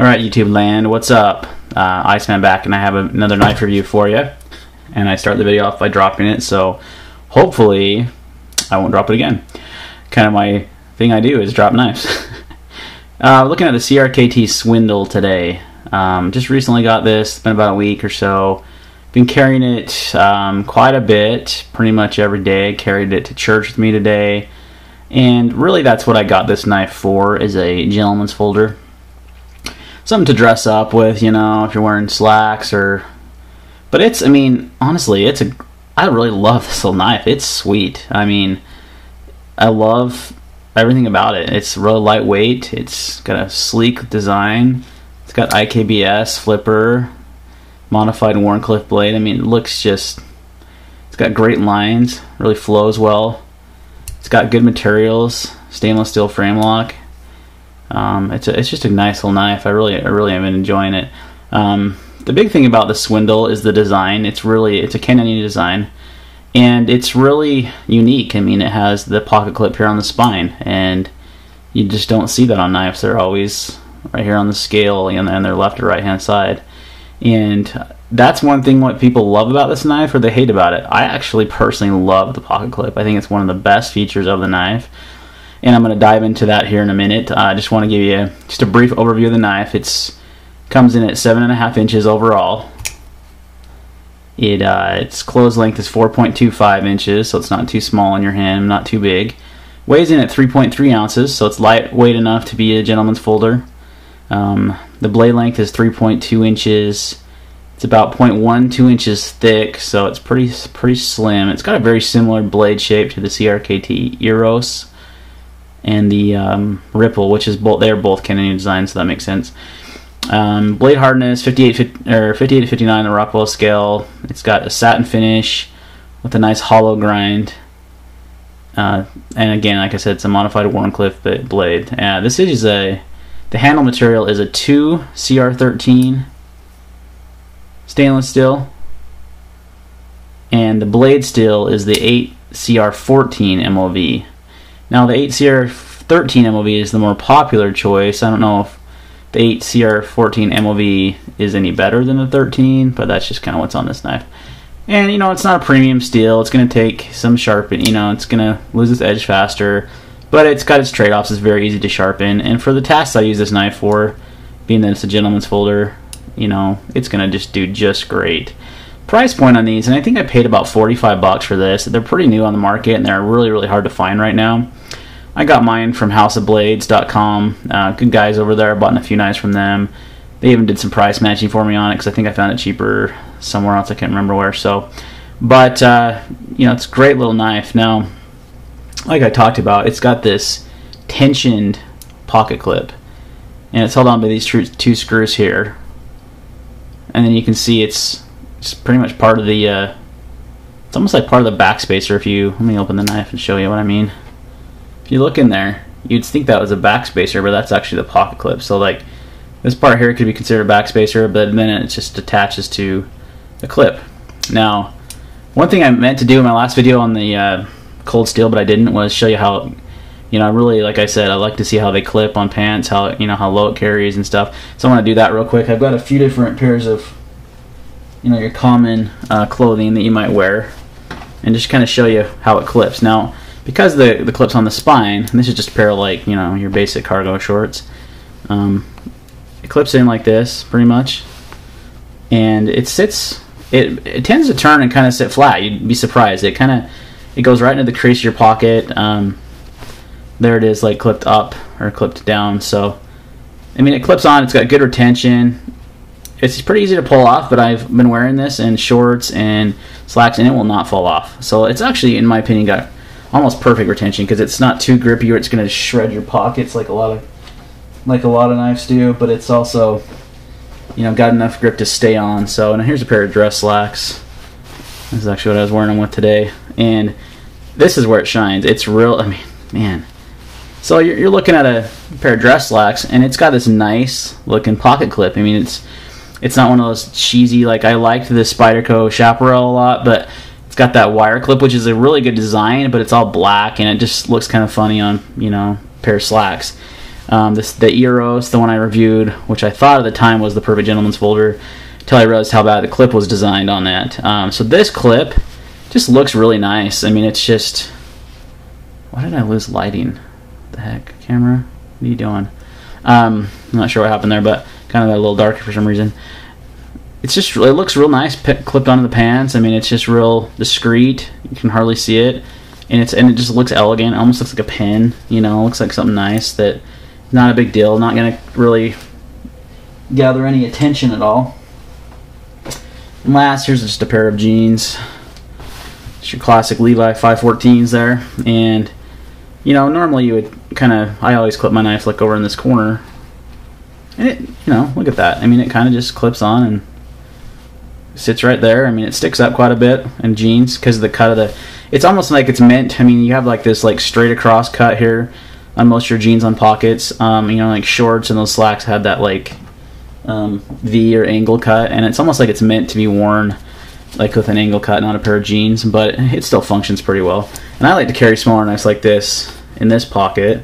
Alright, YouTube land, what's up? Iceman back, and I have another knife review for you. And I start the video off by dropping it, so hopefully I won't drop it again. Kind of my thing I do is drop knives. Looking at the CRKT Swindle today. Just recently got this, it's been about a week or so. Been carrying it quite a bit, pretty much every day. Carried it to church with me today. And really that's what I got this knife for, is a gentleman's folder. Something to dress up with, you know, if you're wearing slacks or... But it's, I mean, honestly, I really love this little knife. It's sweet. I mean, I love everything about it. It's real lightweight. It's got a sleek design. It's got IKBS, flipper, modified Wharncliffe blade. I mean, it looks just... It's got great lines. Really flows well. It's got good materials. Stainless steel frame lock. It's just a nice little knife. I really am enjoying it. The big thing about the Swindle is the design. It's a Canadian design, and it's really unique. I mean, it has the pocket clip here on the spine, and you just don't see that on knives. They're always right here on the scale and their left or right hand side. And that's one thing what people love about this knife, or they hate about it. I actually personally love the pocket clip. I think it's one of the best features of the knife. And I'm going to dive into that here in a minute. I just want to give you just a brief overview of the knife. It comes in at 7.5 inches overall. Its closed length is 4.25 inches, so it's not too small in your hand, not too big. Weighs in at 3.3 ounces, so it's lightweight enough to be a gentleman's folder. The blade length is 3.2 inches. It's about 0.12 inches thick, so it's pretty slim. It's got a very similar blade shape to the CRKT Eros and the Ripple, which is they're both Canadian designs, so that makes sense. Blade hardness 58 to 59 on the Rockwell scale. It's got a satin finish with a nice hollow grind. And again, like I said, it's a modified Wharncliffe blade. This is the handle material is a 2 CR13 stainless steel, and the blade steel is the 8 CR14 MOV. Now the 8 CR13 MOV is the more popular choice. I don't know if the 8 CR14 MOV is any better than the 13, but that's just kind of what's on this knife. And you know, it's not a premium steel. It's going to take some sharpen. You know, it's going to lose its edge faster, but it's got its trade-offs. It's very easy to sharpen, and for the tasks I use this knife for, being that it's a gentleman's folder, you know, it's going to just do just great. Price point on these, and I think I paid about 45 bucks for this. They're pretty new on the market, and they're really hard to find right now. I got mine from houseofblades.com. Good guys over there. I bought a few knives from them. They even did some price matching for me on it, because I think I found it cheaper somewhere else. I can't remember where. So, but you know, it's a great little knife. Now, like I talked about, it's got this tensioned pocket clip, and it's held on by these two screws here. And then you can see it's pretty much part of the, it's almost like part of the backspacer. Let me open the knife and show you what I mean. If you look in there, you'd think that was a backspacer, but that's actually the pocket clip. So like, this part here could be considered a backspacer, but then it just attaches to the clip. Now, one thing I meant to do in my last video on the cold steel, but I didn't, was show you how, you know, I really, like I said, I like to see how they clip on pants, how, you know, how low it carries and stuff. So I want to do that real quick. I've got a few different pairs of, you know, your common clothing that you might wear, and just kind of show you how it clips. Now, because the clip's on the spine, and this is just a pair of, like, you know, your basic cargo shorts, it clips in like this, pretty much, and it sits, it tends to turn and kind of sit flat. You'd be surprised. It goes right into the crease of your pocket. There it is, like clipped up or clipped down. So, I mean, it clips on. It's got good retention. It's pretty easy to pull off, but I've been wearing this in shorts and slacks, and it will not fall off. So it's actually, in my opinion, got almost perfect retention, because it's not too grippy or it's going to shred your pockets like a lot of knives do. But it's also, you know, got enough grip to stay on. So now here's a pair of dress slacks. This is actually what I was wearing them with today, and this is where it shines. It's real. I mean, man. So you're looking at a pair of dress slacks, and it's got this nice looking pocket clip. I mean, it's not one of those cheesy, like, I liked the Spyderco Chaparral a lot, but it's got that wire clip, which is a really good design, but it's all black, and it just looks kind of funny on, you know, a pair of slacks. The Eros, the one I reviewed, which I thought at the time was the perfect gentleman's folder, until I realized how bad the clip was designed on that. So this clip just looks really nice. I mean, it's just... Why did I lose lighting? What the heck, camera? What are you doing? I'm not sure what happened there, but kind of got a little darker for some reason. It's just, it looks real nice clipped onto the pants. I mean, it's just real discreet. You can hardly see it, and it just looks elegant. It almost looks like a pen. You know, it looks like something nice that not a big deal. Not gonna really gather any attention at all. And last, here's just a pair of jeans. It's your classic Levi 514s there, and you know, normally you would kind of, I always clip my knife like over in this corner, and it, you know, look at that. I mean, it kind of just clips on and sits right there. I mean, it sticks up quite a bit in jeans because of the cut of the, it's almost like it's meant, I mean, you have like this like straight across cut here on most of your jeans on pockets. You know, like shorts and those slacks had that like V or angle cut, and it's almost like it's meant to be worn like with an angle cut, not a pair of jeans, but it still functions pretty well. And I like to carry smaller knives like this in this pocket,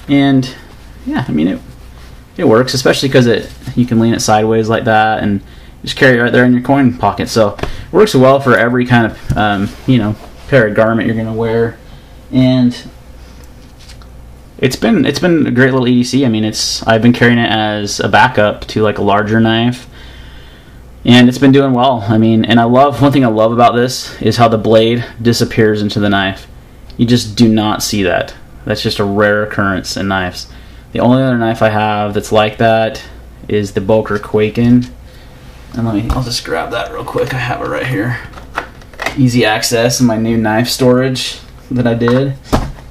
and yeah, I mean, it works, especially because you can lean it sideways like that and just carry it right there in your coin pocket. So it works well for every kind of you know, pair of garment you're gonna wear, and it's been a great little EDC. I mean, I've been carrying it as a backup to like a larger knife, and it's been doing well. I mean, and one thing I love about this is how the blade disappears into the knife. You just do not see that. That's just a rare occurrence in knives. The only other knife I have that's like that is the Boker Quaken. And I'll just grab that real quick. I have it right here. Easy access in my new knife storage that I did.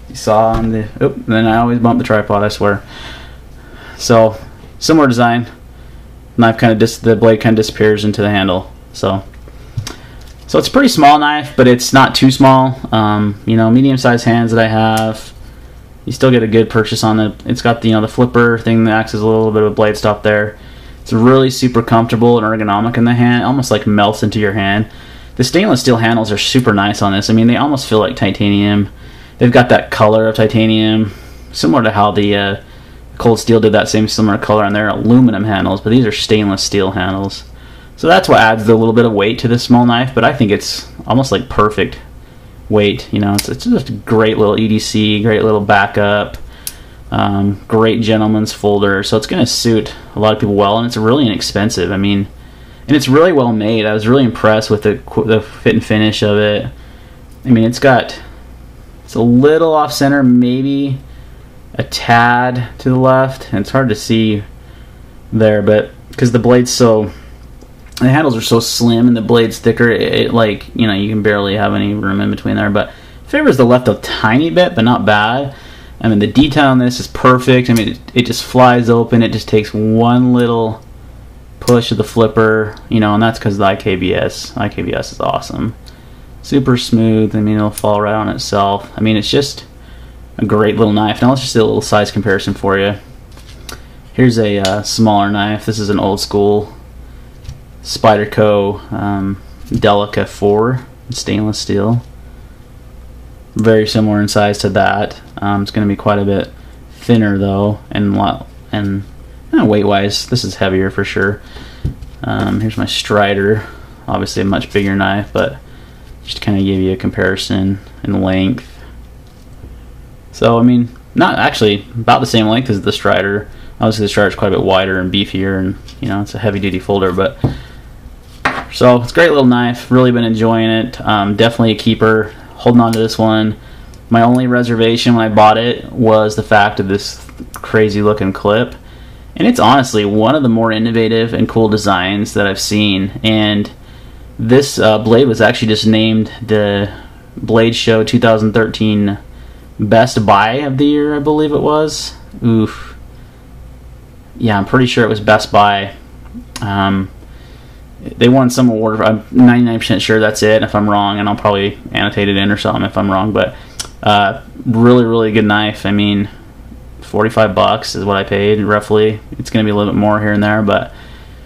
You saw on the, then I always bump the tripod, I swear. So, similar design. Knife the blade kind of disappears into the handle. So it's a pretty small knife, but it's not too small. You know, medium-sized hands that I have, you still get a good purchase on it. It's got the, you know, the flipper thing that acts as a little bit of a blade stop there. It's really super comfortable and ergonomic in the hand. It almost like melts into your hand. The stainless steel handles are super nice on this. I mean, they almost feel like titanium. They've got that color of titanium, similar to how the Cold Steel did that same similar color on their aluminum handles, but these are stainless steel handles. So that's what adds a little bit of weight to this small knife, but I think it's almost like perfect weight. You know, it's just a great little EDC, great little backup, great gentleman's folder. So it's going to suit a lot of people well, and it's really inexpensive. I mean, and it's really well made. I was really impressed with the fit and finish of it. I mean, it's a little off center, maybe a tad to the left, and it's hard to see there, but because the handles are so slim and the blade's thicker, it like, you know, you can barely have any room in between there, but it favors the left a tiny bit, but not bad. I mean, the detail on this is perfect. I mean, it just flies open. It just takes one little push of the flipper, you know, and that's because of the IKBS. IKBS is awesome. Super smooth. I mean, it'll fall right on itself. I mean, it's just a great little knife. Now let's just do a little size comparison for you. Here's a smaller knife. This is an old school Spyderco Delica 4 stainless steel. Very similar in size to that. It's going to be quite a bit thinner though, and weight wise, this is heavier for sure. Here's my Strider. Obviously a much bigger knife, but just to kind of give you a comparison in length. So I mean, not actually about the same length as the Strider. Obviously the Strider is quite a bit wider and beefier, and you know, it's a heavy duty folder, but so it's a great little knife. Really been enjoying it. Definitely a keeper. Holding on to this one. My only reservation when I bought it was the fact of this crazy looking clip, and it's honestly one of the more innovative and cool designs that I've seen. And this blade was actually just named the Blade Show 2013 Best Buy of the Year, I believe it was. Oof. Yeah, I'm pretty sure it was Best Buy. They won some award. I'm 99% sure that's it. If I'm wrong, and I'll probably annotate it in or something if I'm wrong, but really, really good knife. I mean, $45 is what I paid roughly. It's going to be a little bit more here and there, but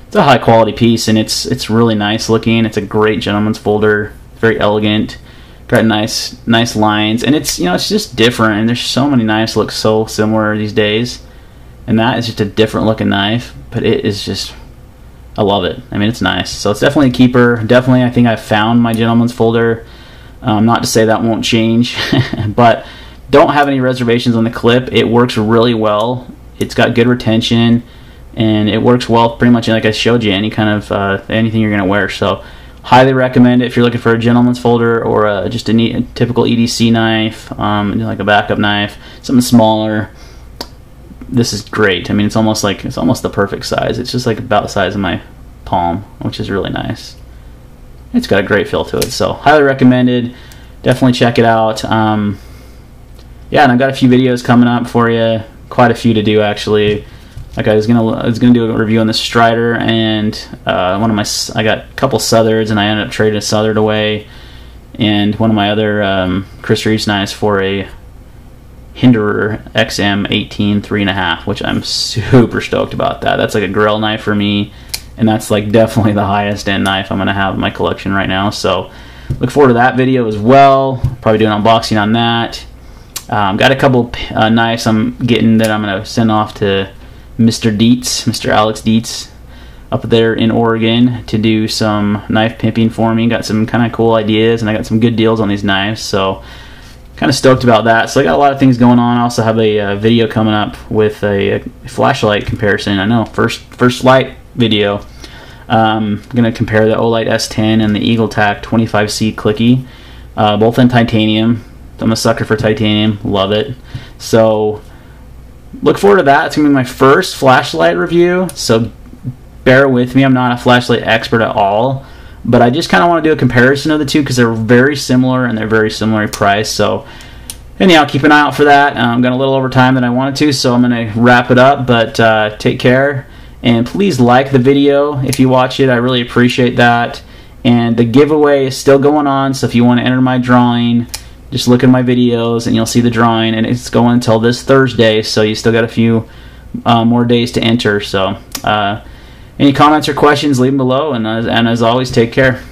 it's a high quality piece, and it's really nice looking. It's a great gentleman's folder, very elegant, got nice lines, and it's, you know, it's just different. And there's so many knives that look so similar these days. and that is just a different looking knife, but it is just, I love it. I mean, it's nice. So it's definitely a keeper. Definitely, I think I found my gentleman's folder. Not to say that won't change, but don't have any reservations on the clip. It works really well. It's got good retention, and it works well pretty much like I showed you, any kind of anything you're going to wear. So highly recommend it if you're looking for a gentleman's folder or just a typical EDC knife, like a backup knife, something smaller. This is great. I mean, it's almost the perfect size. It's just like about the size of my palm, which is really nice. It's got a great feel to it, so highly recommended. Definitely check it out. Yeah, and I've got a few videos coming up for you. Quite a few to do, actually. Like I was gonna do a review on the Strider, and I got a couple Southards, and I ended up trading a Southard away, and one of my other Chris Reeves knives for a Hinderer XM 18 3.5, which I'm super stoked about. That's like a grill knife for me, and that's like definitely the highest end knife I'm gonna have in my collection right now. So look forward to that video as well. Probably do an unboxing on that. Got a couple knives I'm getting that I'm gonna send off to Mr. Alex Dietz up there in Oregon to do some knife pimping for me. Got some kind of cool ideas, and I got some good deals on these knives, so kind of stoked about that. So I got a lot of things going on. I also have a video coming up with a flashlight comparison. I know, first light video. I'm gonna compare the Olight S10 and the EagleTac 25C Clicky, both in titanium. I'm a sucker for titanium, love it. So look forward to that. It's gonna be my first flashlight review, so bear with me. I'm not a flashlight expert at all, but I just kind of want to do a comparison of the two because they're very similar and they're very similarly priced. So anyhow, keep an eye out for that. I'm going a little over time than I wanted to, so I'm going to wrap it up, but take care, and please like the video if you watch it. I really appreciate that. And the giveaway is still going on, so if you want to enter my drawing, just look at my videos and you'll see the drawing, and it's going until this Thursday, so you still got a few more days to enter. So any comments or questions, leave them below, and as always, take care.